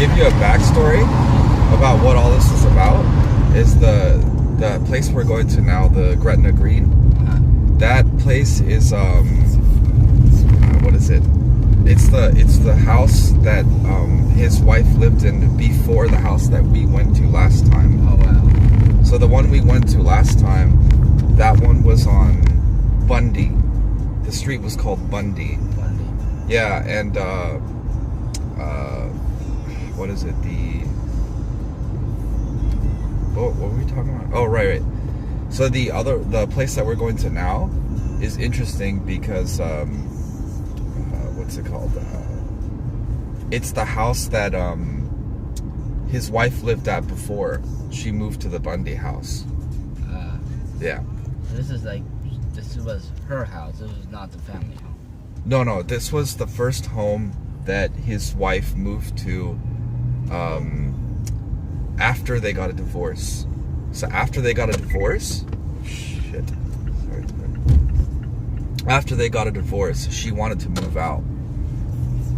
give you a backstory about what all this is about, is the place we're going to now, the Gretna Green. That place is what is it? It's the house that his wife lived in before the house that we went to last time. Oh wow. So the one we went to last time, that one was on Bundy. The street was called Bundy. Bundy. Yeah, and what is it? What were we talking about? Oh, right. So the place that we're going to now is interesting because what's it called? It's the house that his wife lived at before she moved to the Bundy house. Yeah. This was her house. This was not the family home. No. This was the first home that his wife moved to after they got a divorce. So after they got a divorce, after they got a divorce, she wanted to move out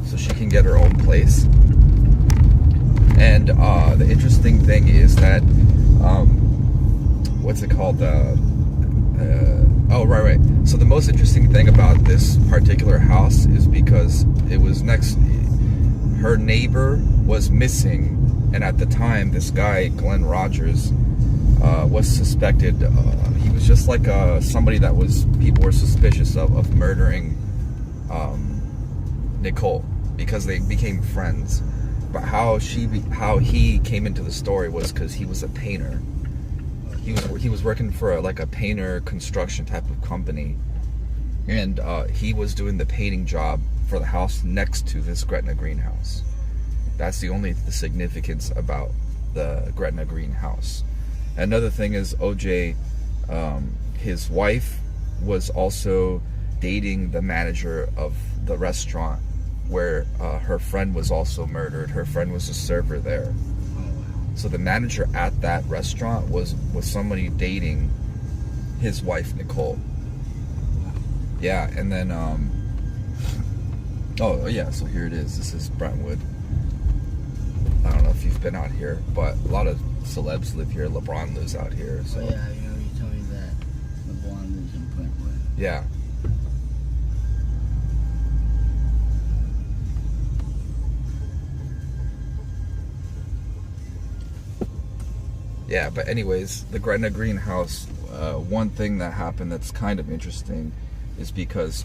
so she can get her own place. And the interesting thing is that what's it called? Right. So the most interesting thing about this particular house is because it was her neighbor was missing, and at the time, this guy, Glenn Rogers, was suspected. He was just like somebody that people were suspicious of murdering Nicole, because they became friends. But how he came into the story was because he was a painter. He was working for a painter construction type of company, and he was doing the painting job for the house next to this Gretna greenhouse. That's the only significance about the Gretna greenhouse. Another thing is OJ, his wife was also dating the manager of the restaurant where her friend was also murdered. Her friend was a server there. So the manager at that restaurant was somebody dating his wife, Nicole. Yeah, and then, oh yeah, so here it is. This is Brentwood. I don't know if you've been out here, but a lot of celebs live here. LeBron lives out here. So. Oh, yeah, you told me that LeBron lives in Brentwood. Yeah. Yeah, but anyways, the Gretna greenhouse, one thing that happened that's kind of interesting is because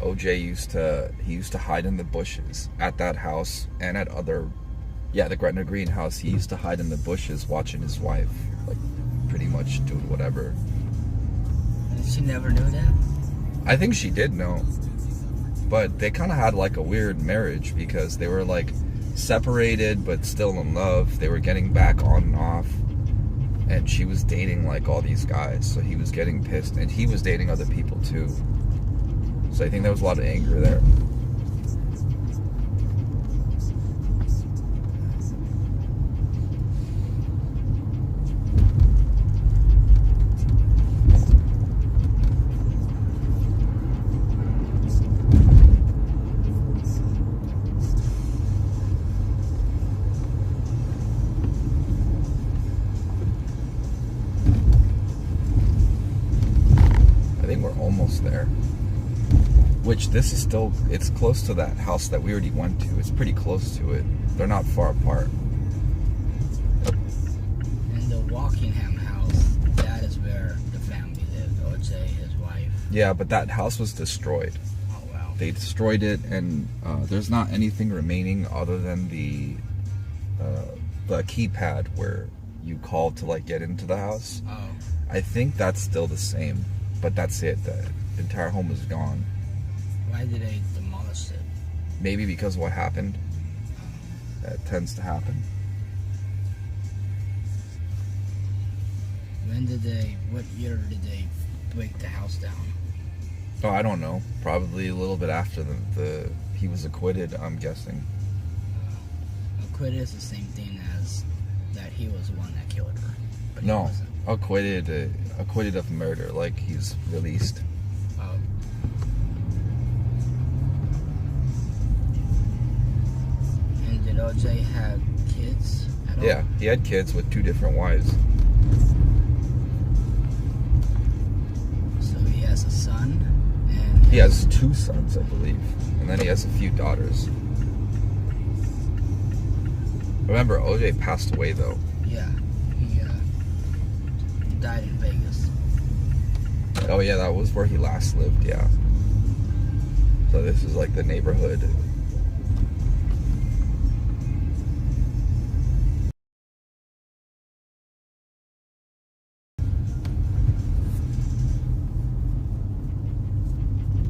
OJ used to hide in the bushes at that house and at the Gretna greenhouse. He used to hide in the bushes watching his wife, pretty much doing whatever. And she never knew that? I think she did know, but they kind of had a weird marriage because they were separated but still in love. They were getting back on and off. And she was dating all these guys, so he was getting pissed, and he was dating other people too. So I think there was a lot of anger there. Almost there. Which this is still, it's close to that house that we already went to. It's pretty close to it. They're not far apart. And the Walkingham house, that is where the family lived. OJ, his wife. Yeah, but that house was destroyed. Oh wow. They destroyed it, and there's not anything remaining other than the keypad where you called to get into the house. Oh. I think that's still the same. But that's it. The entire home is gone. Why did they demolish it? Maybe because of what happened. That tends to happen. What year did they break the house down? Oh, I don't know. Probably a little bit after he was acquitted, I'm guessing. Acquitted is the same thing as that he was the one that killed her. But No. he wasn't. Acquitted of murder, he's released. Oh. And did OJ have kids at all? Yeah, he had kids with 2 different wives. So he has a son, and He has 2 sons, I believe, and then he has a few daughters. Remember, OJ passed away though. yeah, he died in Vegas. Oh yeah, that was where he last lived. Yeah. So this is like the neighborhood.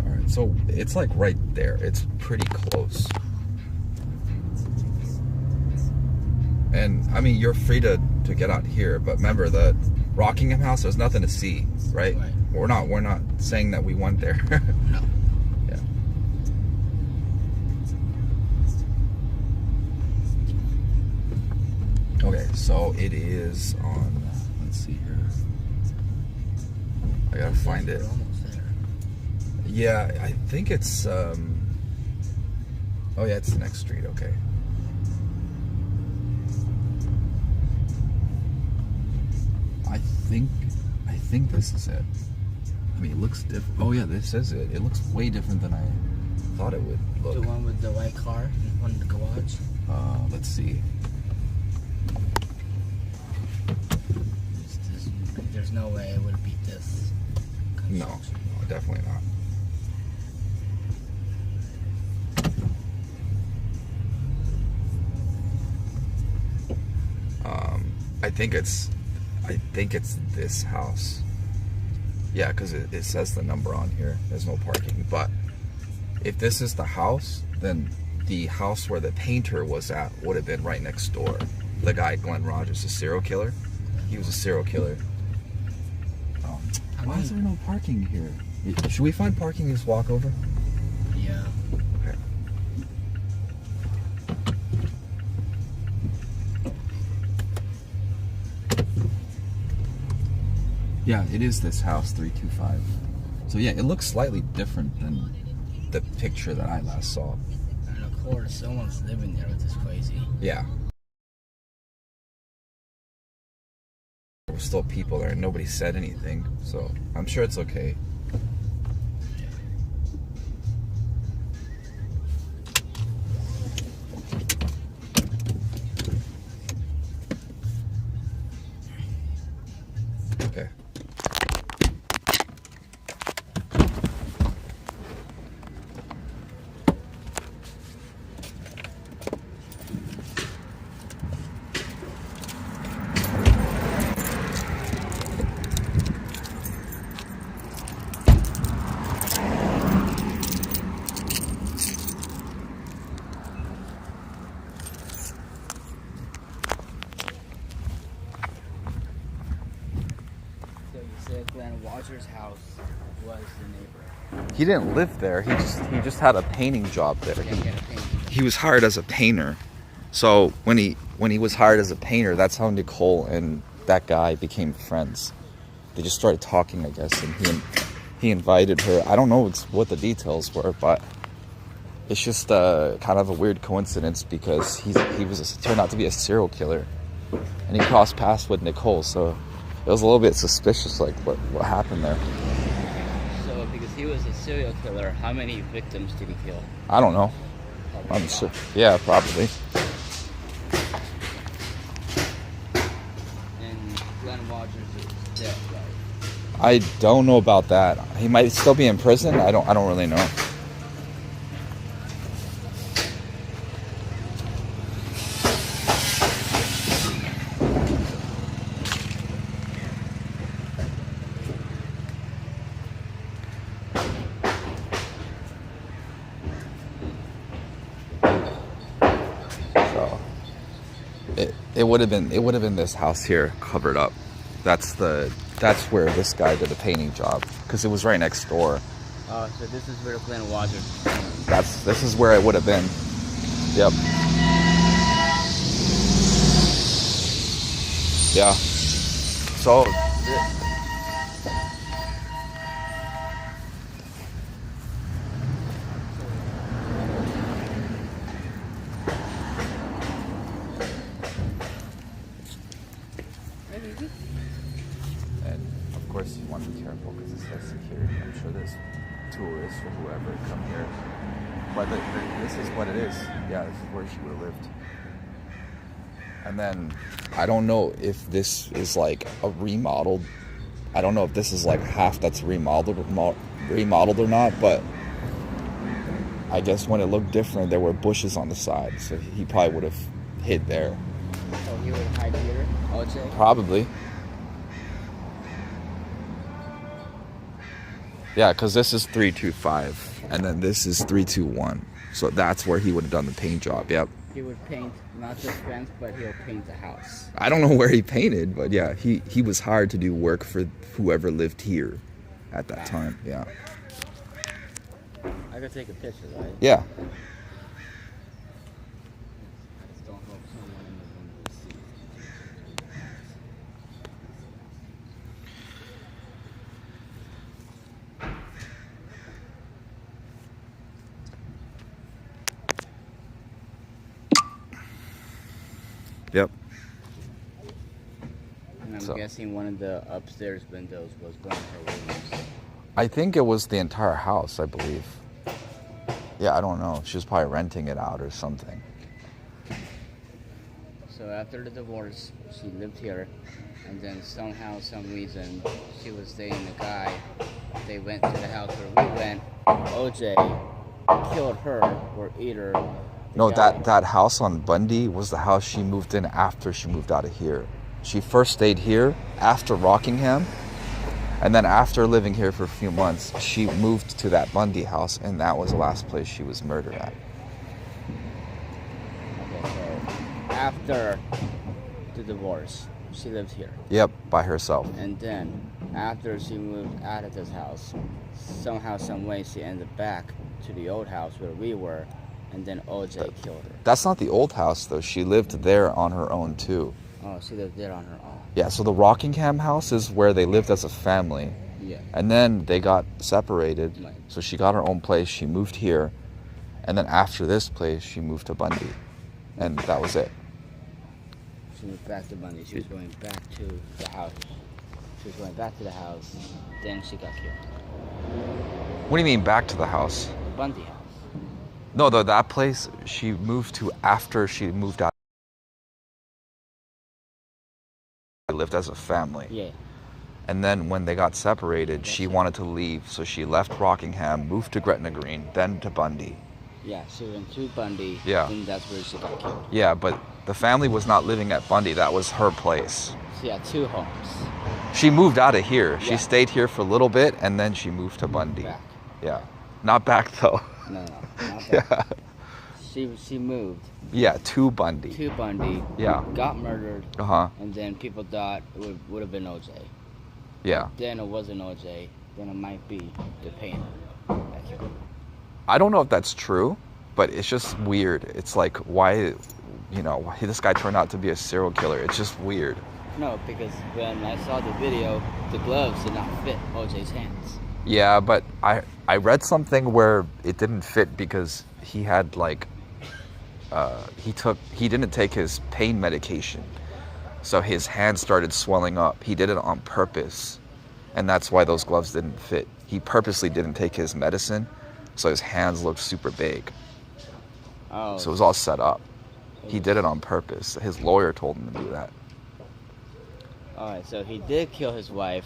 All right, so it's like right there. It's pretty close. And I mean, you're free to get out here, but remember the Rockingham House. There's nothing to see, right? Right. We're not saying that we went there. No. Yeah. Okay, so it is on. Let's see here. I gotta find it. We're almost there. Yeah, I think it's. Oh yeah, it's the next street. Okay. I think this is it. I mean, it looks different. Oh yeah, this is it. It looks way different than I thought it would look. The one with the white car in front of the garage. Let's see. There's no way it would beat this. No, definitely not. I think it's this house. Yeah, because it says the number on here. There's no parking. But if this is the house, then the house where the painter was at would have been right next door. The guy, Glenn Rogers, a serial killer. He was a serial killer. Why is there no parking here? Should we find parking and just walk over? Yeah. Okay. Yeah, it is this house, 325. So yeah, it looks slightly different than the picture that I last saw. And of course, someone's living there, which is crazy. Yeah. There were still people there and nobody said anything, so I'm sure it's okay. Okay. So you said Glenn Rogers' house was the neighbor. He didn't live there. He just had a painting job there. Yeah, he had a painting. He was hired as a painter. So when he was hired as a painter, that's how Nicole and that guy became friends. They just started talking, I guess, and he invited her. I don't know what the details were, but it's just kind of a weird coincidence because he turned out to be a serial killer, and he crossed paths with Nicole. So it was a little bit suspicious, like what happened there. So because he was a serial killer, how many victims did he kill? I don't know. Probably I'm a lot. sure. Yeah, probably. And Glenn Rogers is dead, right? I don't know about that. He might still be in prison. I don't really know. So it would have been this house here covered up. That's where this guy did a painting job because it was right next door. Oh, so this is where Glenn Rogers. This is where it would have been. Yep. Yeah. So for this tourist or whoever to come here. But this is what it is. Yeah, this is where she would have lived. And then I don't know if this is like a remodeled. I don't know if this is like half that's remodeled or not, but I guess when it looked different, there were bushes on the side, so he probably would have hid there. So he would hide here, OJ? Probably. Yeah, because this is 325, and then this is 321. So that's where he would have done the paint job, yep. He would paint not just fence, but he'll paint the house. I don't know where he painted, but yeah, he was hired to do work for whoever lived here at that time, yeah. I could take a picture, right? Yeah. I just don't know if someone in the room will see. Yep. And I'm guessing one of the upstairs windows was one of her rooms. I think it was the entire house, I believe. Yeah, I don't know. She was probably renting it out or something. So after the divorce, she lived here, and then somehow, some reason, she was dating a guy. They went to the house where we went. OJ killed her, or either. No, that house on Bundy was the house she moved in after she moved out of here. She first stayed here after Rockingham, and then after living here for a few months, she moved to that Bundy house, and that was the last place she was murdered at. Okay, so after the divorce, she lived here. Yep, by herself. And then, after she moved out of this house, somehow, some way, she ended back to the old house where we were, and then OJ killed her. That's not the old house, though. She lived there on her own, too. Oh, she lived there on her own. Yeah, so the Rockingham house is where they lived as a family. Yeah. And then they got separated. Right. So she got her own place. She moved here. And then after this place, she moved to Bundy. And that was it. She moved back to Bundy. She was going back to the house. She was going back to the house. Then she got killed. What do you mean back to the house? The Bundy house. No, though, that place she moved to after she moved out. They lived as a family. Yeah. And then when they got separated, she wanted to leave. So she left Rockingham, moved to Gretna Green, then to Bundy. Yeah, she went to Bundy. Yeah. And that's where she got killed. Yeah, but the family was not living at Bundy. That was her place. She had two homes. She moved out of here. She Yeah. stayed here for a little bit, and then she moved to Bundy. Back. Yeah. Not back, though. No, not back. Yeah. She moved Yeah, to Bundy. to Bundy. Yeah. Got murdered. Uh-huh. And then people thought it would have been OJ. Yeah. Then it wasn't OJ. Then it might be the painter that killed her. I don't know if that's true, but it's just weird. It's like, why this guy turned out to be a serial killer. It's just weird. No, because when I saw the video, the gloves did not fit OJ's hands. Yeah, but I read something where it didn't fit because he had like he didn't take his pain medication, so his hands started swelling up. He did it on purpose, and that's why those gloves didn't fit. He purposely didn't take his medicine, so his hands looked super big. Oh. So it was all set up. He did it on purpose. His lawyer told him to do that. Alright, so he did kill his wife,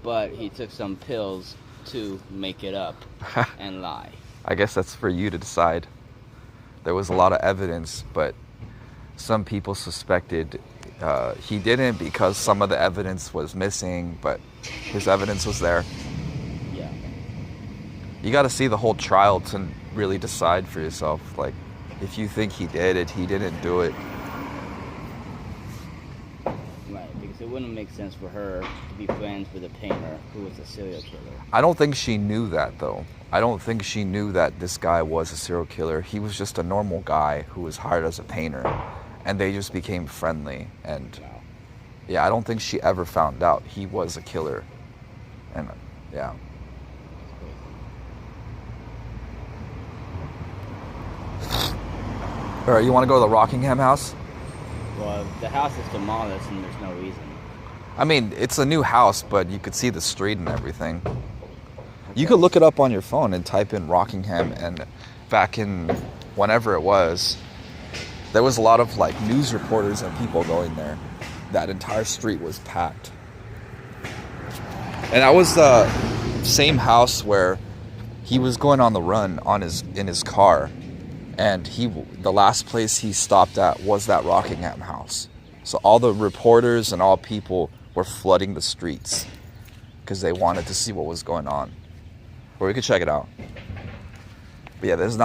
but he took some pills to make it up and lie. I guess that's for you to decide. There was a lot of evidence, but some people suspected he didn't because some of the evidence was missing, but his evidence was there. Yeah. You got to see the whole trial to really decide for yourself. Like, if you think he did it, he didn't do it. Right, because it wouldn't make sense for her to be friends with a painter who was a serial killer. I don't think she knew that, though. I don't think she knew that this guy was a serial killer. He was just a normal guy who was hired as a painter, and they just became friendly. And Wow. yeah, I don't think she ever found out he was a killer. And yeah. All right, you want to go to the Rockingham house? Well, the house is demolished and there's no reason. I mean, it's a new house, but you could see the street and everything. You could look it up on your phone and type in Rockingham, and back in whenever it was, there was a lot of like news reporters and people going there. That entire street was packed. And that was the same house where he was going on the run in his car, and the last place he stopped at was that Rockingham house. So all the reporters and all people were flooding the streets because they wanted to see what was going on. Or we could check it out. But yeah, there's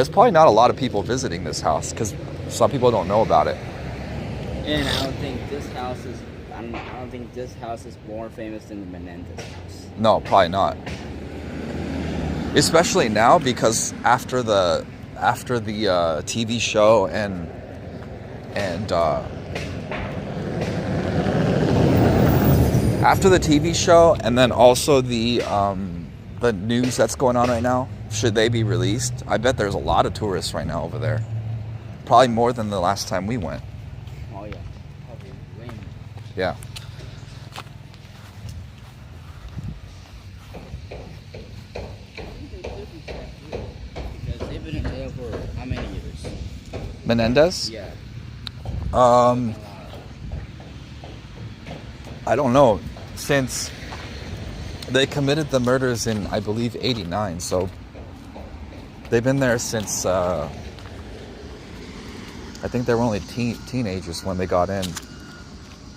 probably not a lot of people visiting this house because some people don't know about it. And I don't think this house is more famous than the Menendez house. No, probably not. Especially now, because after the TV show and after the TV show, and then also the news that's going on right now, should they be released, I bet there's a lot of tourists right now over there. Probably more than the last time we went. Oh yeah, probably way more. Yeah. Because they've been in there for how many years? Menendez? Yeah. I don't know. Since they committed the murders in, I believe, 89, so they've been there since, I think they were only teenagers when they got in.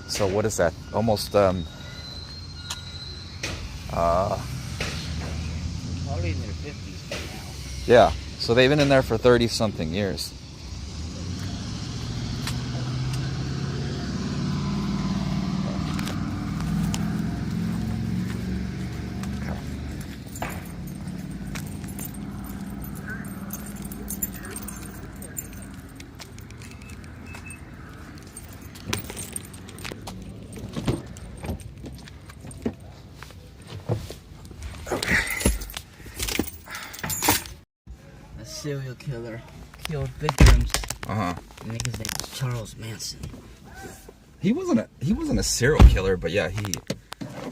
So what is that? Almost, Probably in their 50s by now. yeah. So they've been in there for 30-something years. A serial killer killed victims. Uh-huh. The nigga's name was Charles Manson. He wasn't a serial killer, but yeah,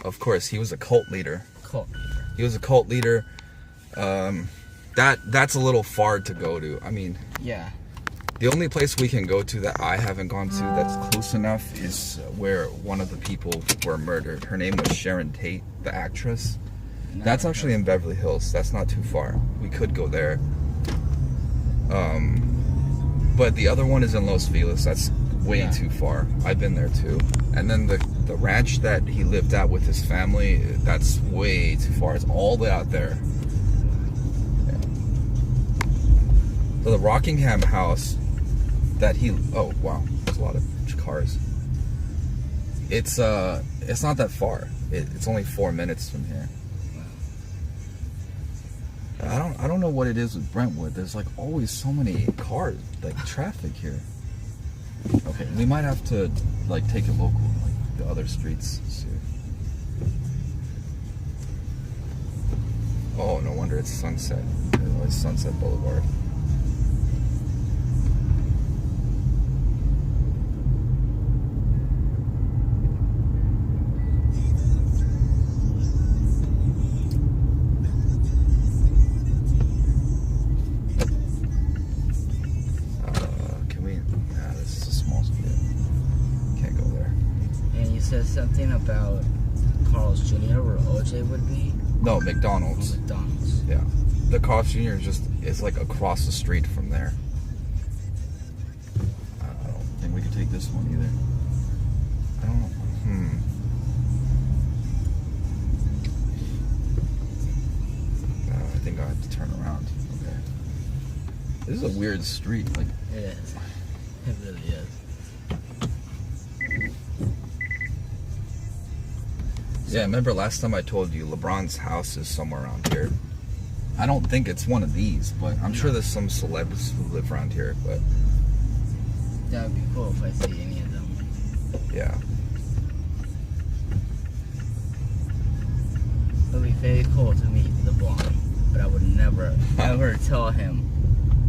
of course, he was a cult leader. He was a cult leader. That's a little far to go to. I mean, Yeah. the only place we can go to that I haven't gone to that's close enough is where one of the people were murdered. Her name was Sharon Tate, the actress. That's actually in Beverly Hills. That's not too far. We could go there. But the other one is in Los Feliz. That's way too far. I've been there too. And then the ranch that he lived at with his family, that's way too far. It's all the way out there. Yeah. So the Rockingham house that oh wow, there's a lot of cars. It's not that far. It's only 4 minutes from here. I don't know what it is with Brentwood. There's like always so many cars, like traffic here. Okay, we might have to like take it local, like the other streets. See. Oh, no wonder it's Sunset. It's Sunset Boulevard. Says something about Carl's Jr. where OJ would be. No, McDonald's. Oh, McDonald's. Yeah, the Carl's Jr. is like across the street from there. I don't think we could take this one either. I don't know. I think I have to turn around. Okay. This is a weird street. Like it is. It really is. Yeah, remember last time I told you LeBron's house is somewhere around here. I don't think it's one of these, but I'm sure there's some celebs who live around here, but that would be cool if I see any of them. Yeah. It would be very cool to meet LeBron, but I would never, ever tell him.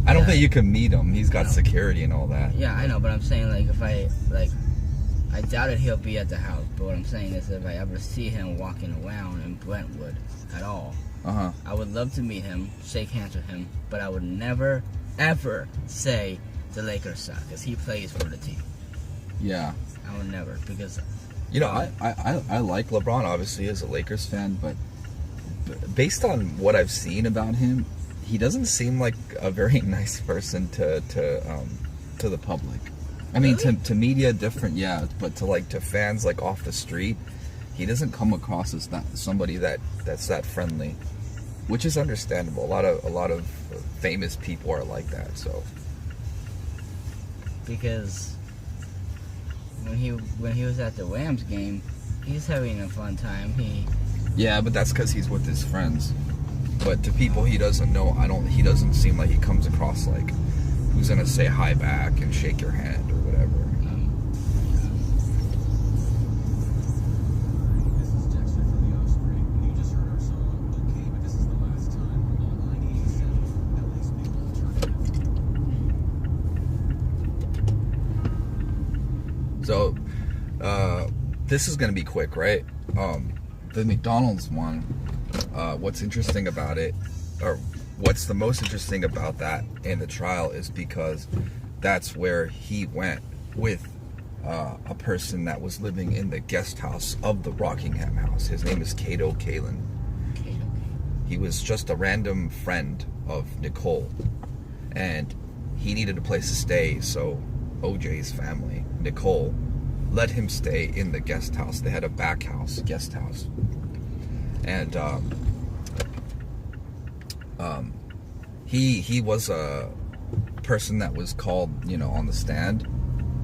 I don't think you can meet him. He's got security and all that. Yeah, I know, but I'm saying, like, if I doubt it he'll be at the house, but what I'm saying is if I ever see him walking around in Brentwood at all, would love to meet him, shake hands with him, but I would never, ever say the Lakers suck, because he plays for the team. Yeah. I would never, because... You know, I like LeBron, obviously, as a Lakers fan, but based on what I've seen about him, he doesn't seem like a very nice person to the public. I mean, Really? to media, different, yeah, but to fans, like, off the street, he doesn't come across as somebody that's that friendly, which is understandable. A lot of famous people are like that, so. Because when he was at the Rams game, he's having a fun time. Yeah, but that's because he's with his friends. But to people he doesn't know, he doesn't seem like he comes across like who's gonna say hi back and shake your hand or whatever. So, this is gonna be quick, right? The McDonald's one, what's interesting about it, or what's the most interesting about that in the trial, is because that's where he went with a person that was living in the guest house of the Rockingham house. His name is Cato Kalin. He was just a random friend of Nicole, and he needed a place to stay, so OJ's family, Nicole, let him stay in the guest house. They had a back house, guest house. And he was a person that was called, on the stand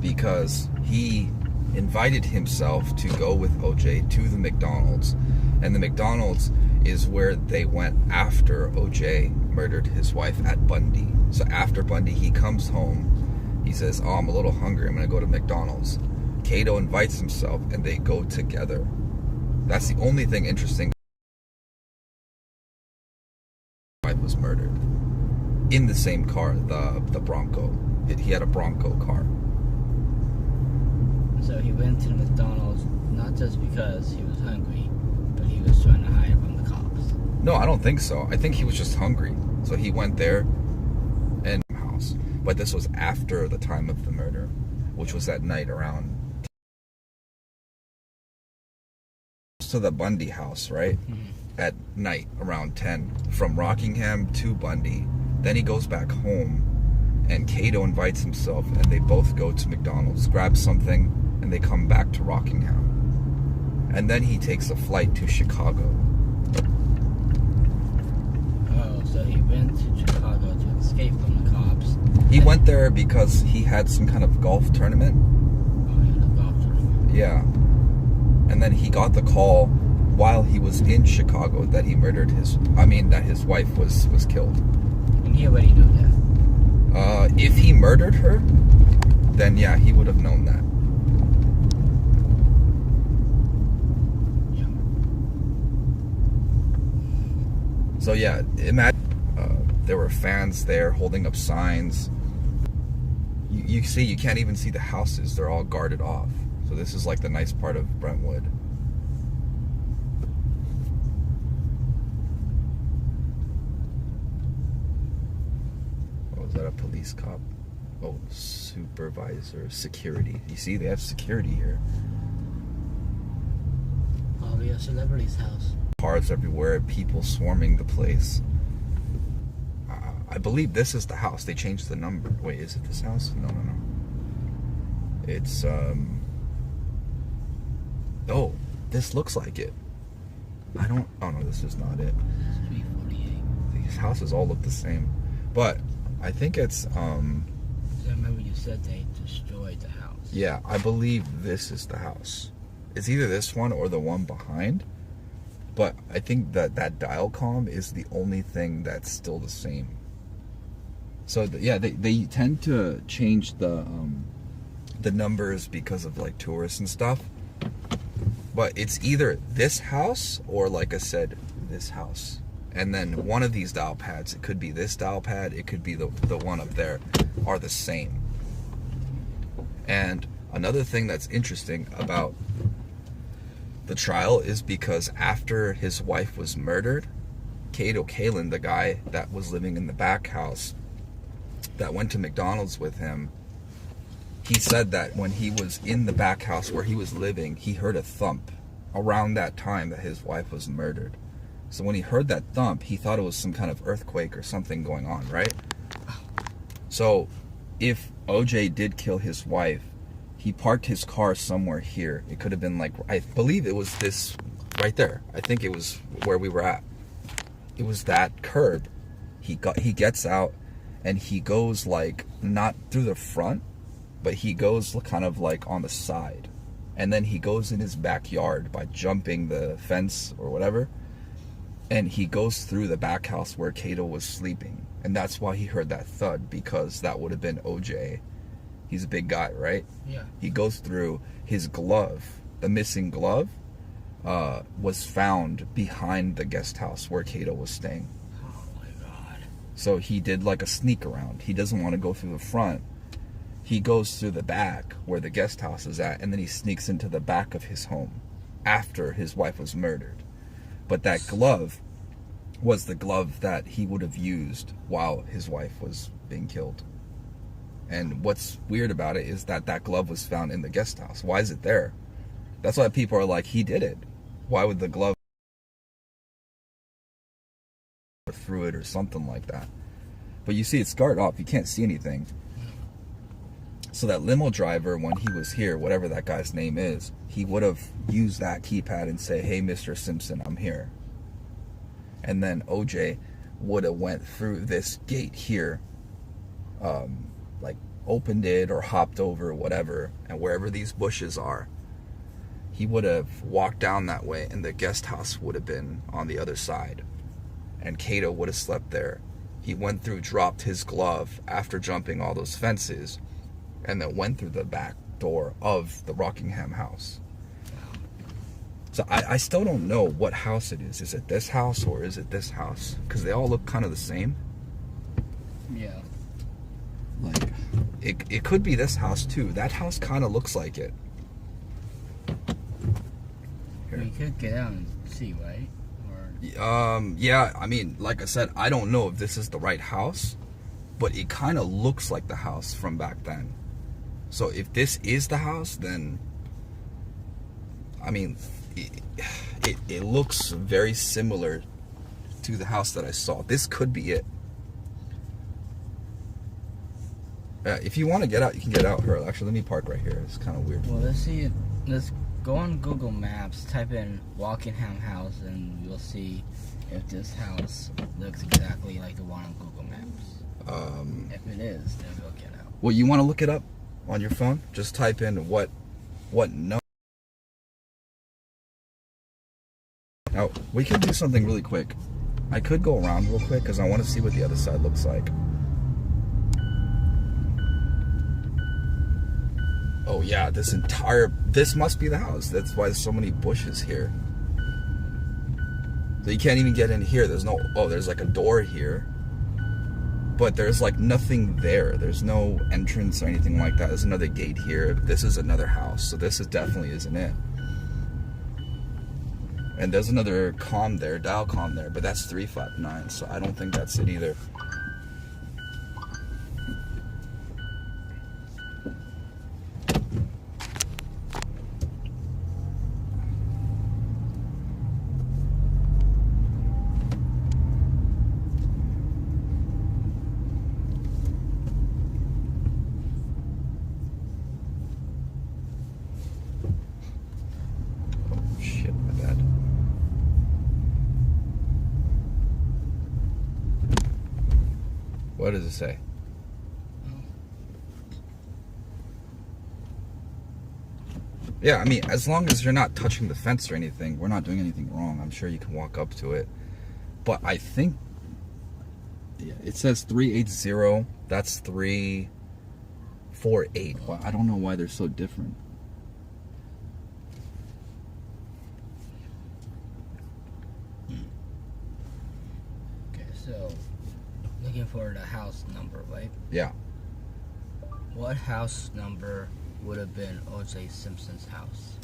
because he invited himself to go with OJ to the McDonald's. And the McDonald's is where they went after OJ murdered his wife at Bundy. So after Bundy, he comes home. He says, I'm a little hungry. I'm going to go to McDonald's. Cato invites himself, and they go together. That's the only thing interesting. His wife was murdered in the same car, the Bronco. He had a Bronco car. So he went to the McDonald's not just because he was hungry, but he was trying to hide from the cops. No, I don't think so. I think he was just hungry. So he went there and house. But this was after the time of the murder, which was at night around to the Bundy house, right? Mm-hmm. At night around 10 from Rockingham to Bundy. Then he goes back home, and Cato invites himself, and they both go to McDonald's, grab something, and they come back to Rockingham. And then he takes a flight to Chicago. Oh, so he went to Chicago to escape from the cops. He went there because he had some kind of golf tournament. Oh, he had a golf tournament. Yeah. And then he got the call while he was in Chicago that that his wife was killed. And he already knew that. If he murdered her, then yeah, he would have known that. Yeah. So yeah, imagine there were fans there holding up signs. You see, you can't even see the houses. They're all guarded off. So this is like the nice part of Brentwood. Oh, is that a police cop? Oh, supervisor, security. You see, they have security here. Probably a celebrity's house. Cars everywhere, people swarming the place. I believe this is the house. They changed the number. Wait, is it this house? No. It's, oh, this looks like it. Oh no, this is not it. It's 348. These houses all look the same. But I think it's, I remember you said they destroyed the house. Yeah, I believe this is the house. It's either this one or the one behind. But I think that dial comm is the only thing that's still the same. So yeah, they tend to change the numbers because of like tourists and stuff. But it's either this house or, like I said, this house. And then one of these dial pads, it could be this dial pad, it could be the one up there, are the same. And another thing that's interesting about the trial is because after his wife was murdered, Cato Kalin, the guy that was living in the back house that went to McDonald's with him, he said that when he was in the back house where he was living, he heard a thump around that time that his wife was murdered. So when he heard that thump, he thought it was some kind of earthquake or something going on, right? So if OJ did kill his wife, he parked his car somewhere here. It could have been like, I believe it was this right there. I think it was where we were at. It was that curb. He gets out and he goes like not through the front, but he goes kind of like on the side. And then he goes in his backyard by jumping the fence or whatever. And he goes through the back house where Cato was sleeping. And that's why he heard that thud, because that would have been OJ. He's a big guy, right? Yeah. He goes through his glove. The missing glove was found behind the guest house where Cato was staying. Oh my God. So he did like a sneak around. He doesn't want to go through the front. He goes through the back where the guest house is at, and then he sneaks into the back of his home after his wife was murdered. But that glove was the glove that he would have used while his wife was being killed. And what's weird about it is that that glove was found in the guest house. Why is it there? That's why people are like, he did it. Why would the glove through it or something like that? But you see it's scarred off. You can't see anything. So that limo driver, when he was here, whatever that guy's name is, he would have used that keypad and say, hey, Mr. Simpson, I'm here. And then OJ would have went through this gate here, like opened it or hopped over whatever, and wherever these bushes are, he would have walked down that way, and the guest house would have been on the other side. And Cato would have slept there. He went through, dropped his glove after jumping all those fences, and then went through the back door of the Rockingham house. So I still don't know what house it is. Is it this house or is it this house? Because they all look kind of the same. Yeah. Like, it could be this house too. That house kind of looks like it. Here. You could get out and see, right? Yeah, I mean, like I said, I don't know if this is the right house, but it kind of looks like the house from back then. So if this is the house, then, I mean, it looks very similar to the house that I saw. This could be it. If you want to get out, you can get out, Earl. Actually, let me park right here. It's kind of weird. Well, let's see. Let's go on Google Maps, type in Rockingham house, and you'll see if this house looks exactly like the one on Google Maps. If it is, then we'll get out. Well, you want to look it up on your phone? Just type in what no. Now, we can do something really quick. I could go around real quick because I want to see what the other side looks like. Oh yeah, this must be the house. That's why there's so many bushes here. So you can't even get in here. There's like a door here. But there's like nothing there. There's no entrance or anything like that. There's another gate here. This is another house. So this definitely isn't it. And there's another comm there, dial comm there, but that's 359, so I don't think that's it either. What does it say? Yeah, I mean, as long as you're not touching the fence or anything, we're not doing anything wrong. I'm sure you can walk up to it. But I think, yeah, it says 380. That's 348. Well, I don't know why they're so different. Okay, so looking for the house number, right? Yeah. What house number would have been OJ Simpson's house?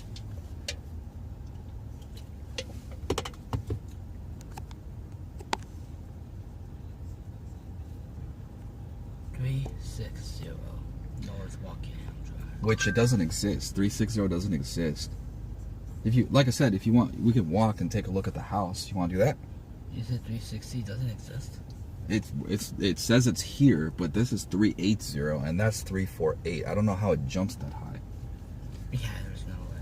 360 North Rockingham Drive. Which it doesn't exist. 360 doesn't exist. If you, like I said, if you want, we could walk and take a look at the house. You want to do that? You said 360 doesn't exist? It says it's here, but this is 380 and that's 348. I don't know how it jumps that high. Yeah, there's no way.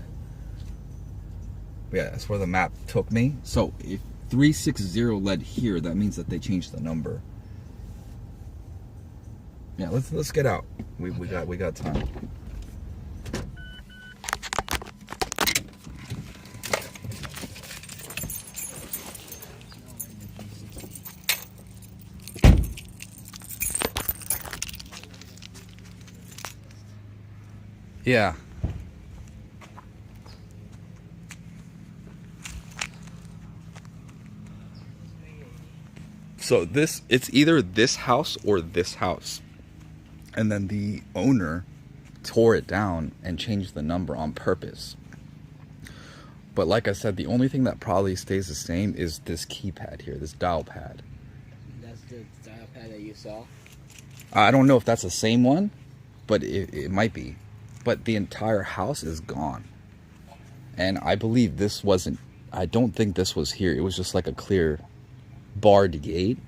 But yeah, that's where the map took me. So if 360 led here, that means that they changed the number. Yeah, let's get out. We got time. Yeah. So it's either this house or this house. And then the owner tore it down and changed the number on purpose. But like I said, the only thing that probably stays the same is this keypad here, this dial pad. That's the dial pad that you saw? I don't know if that's the same one, but it might be. But the entire house is gone. And I believe this wasn't, I don't think this was here. It was just like a clear barred gate.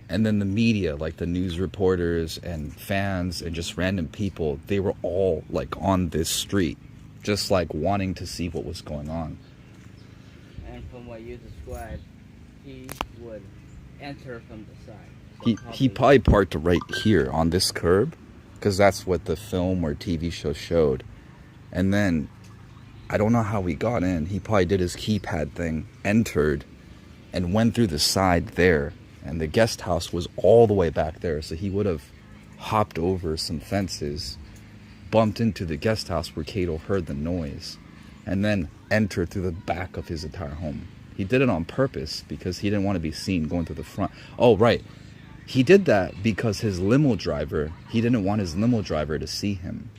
And then the media, like the news reporters and fans and just random people, they were all like on this street, just like wanting to see what was going on. And from what you described, he would enter from the side. So He probably parked right here on this curb, because that's what the film or TV show showed. And then, I don't know how he got in. He probably did his keypad thing, entered, and went through the side there. And the guest house was all the way back there. So he would have hopped over some fences, bumped into the guest house where Cato heard the noise, and then entered through the back of his entire home. He did it on purpose because he didn't want to be seen going through the front. Oh, right. He did that because his limo driver, he didn't want his limo driver to see him.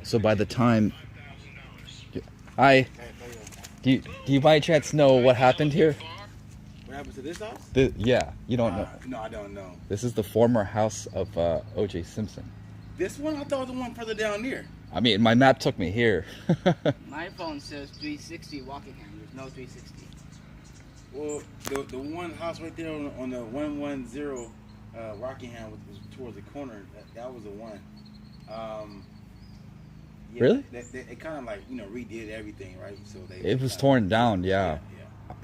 So by the time... Hi. Do you by chance know what happened here? What happened to this house? Yeah, you don't know. No, I don't know. This is the former house of OJ Simpson. This one? I thought it was the one further down there. I mean, my map took me here. My phone says 360 Rockingham. There's no 360. Well, the one house right there on the 110 Rockingham was towards the corner. That was the one. Yeah, Really? They kind of like redid everything, right? So It was torn down, yeah.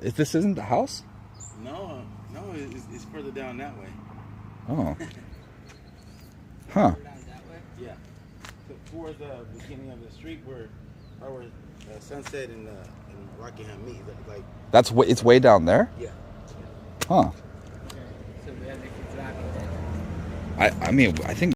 If this isn't the house? No, it's further down that way. Oh. Huh. Down that way? Yeah. So towards the beginning of the street where Sunset and Rockingham meet. Like It's way down there? yeah. Huh. Okay. So we have to keep driving then. I mean, I think